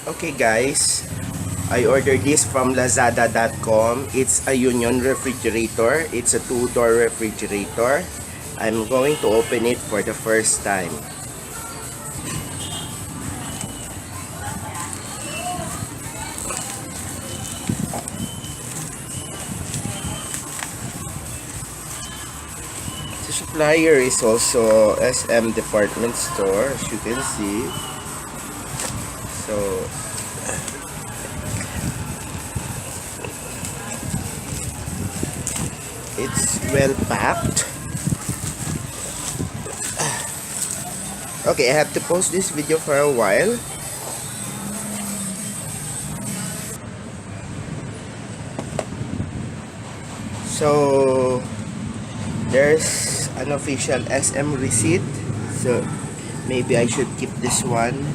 Okay guys, I ordered this from lazada.com. It's a Union refrigerator. It's a 2-door refrigerator. I'm going to open it for the first time. The supplier is also SM department store, as you can see. So it's well packed. Okay, I have to post this video for a while. So there's an official SM receipt. So maybe I should keep this one.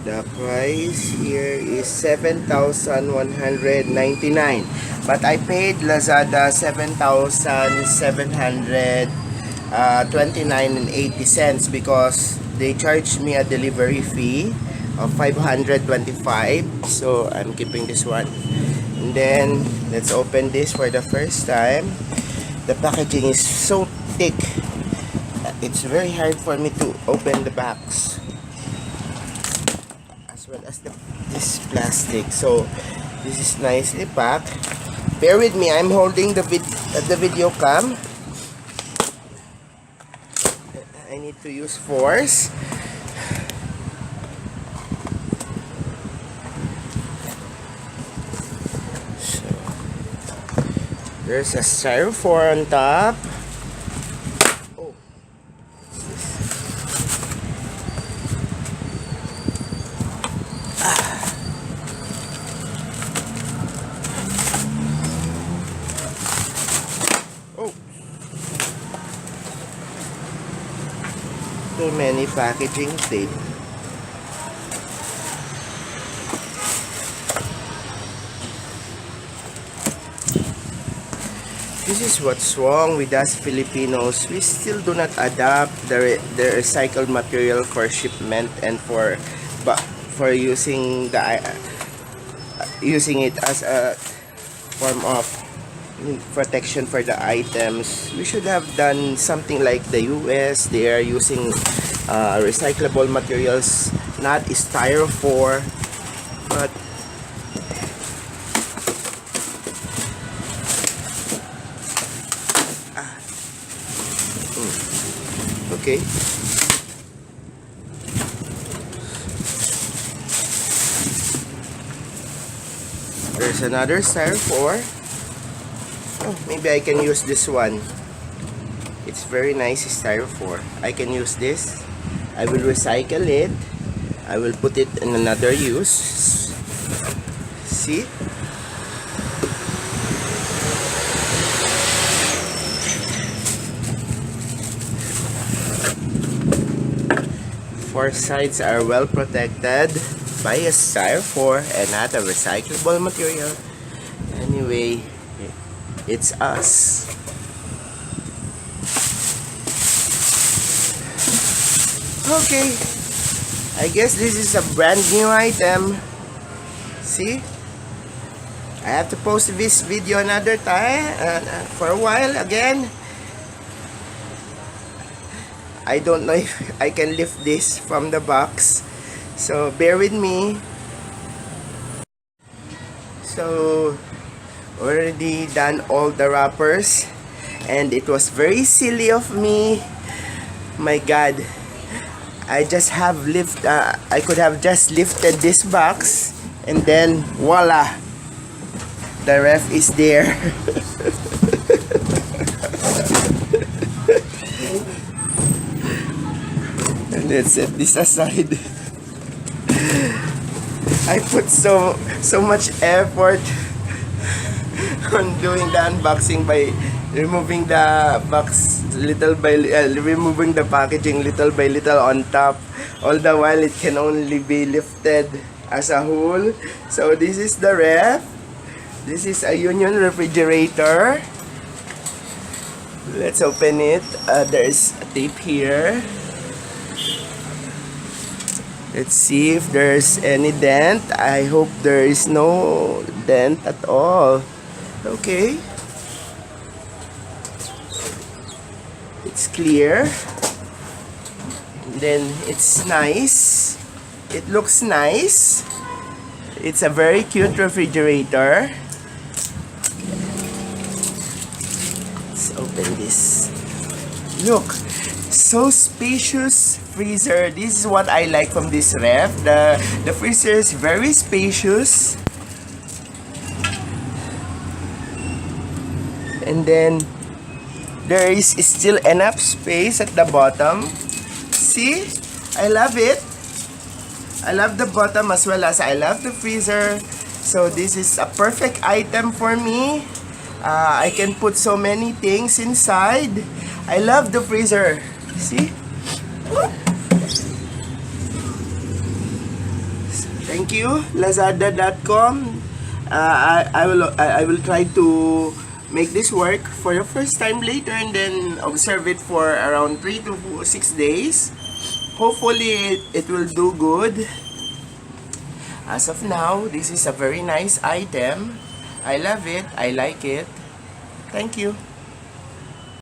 The price here is 7,199, but I paid Lazada 7,729.80 because they charged me a delivery fee of 525. So I'm keeping this one. And then let's open this for the first time. The packaging is so thick. It's very hard for me to open the box, as well as this plastic. So this is nicely packed. Bear with me, I'm holding the video cam. I need to use force. So there's a styrofoam on top. Too many packaging tape. This is what's wrong with us Filipinos. We still do not adapt the recycled material for shipment and for using it as a form of protection for the items. We should have done something like the US. They are using recyclable materials, not styrofoam, but okay. There's another styrofoam. Oh, maybe I can use this one. It's very nice styrofoam. I can use this. I will recycle it. I will put it in another use. See? Four sides are well protected by a styrofoam and not a recyclable material. Anyway, it's us. Okay, I guess this is a brand new item. See, I have to post this video another time for a while again. I don't know if I can lift this from the box, so bear with me. So already done all the wrappers, and it was very silly of me. My God, I could have just lifted this box, and then voila, the ref is there. And let's set this aside. I put so much effort on doing the unboxing by removing the box little by removing the packaging little by little on top. All the while it can only be lifted as a whole. So this is the ref. This is a Union refrigerator. Let's open it. There's a tape here. Let's see if there's any dent. I hope there is no dent at all. Okay. It's clear. Then it's nice. It looks nice. It's a very cute refrigerator. Let's open this. Look, so spacious freezer. This is what I like from this ref. The freezer is very spacious. And then there is still enough space at the bottom. See? I love it. I love the bottom as well as I love the freezer. So this is a perfect item for me. I can put so many things inside. I love the freezer. See? Thank you, Lazada.com. I will try to make this work for the first time later and then observe it for around 3 to 6 days. Hopefully it will do good. As of now, this is a very nice item. I love it. I like it. Thank you.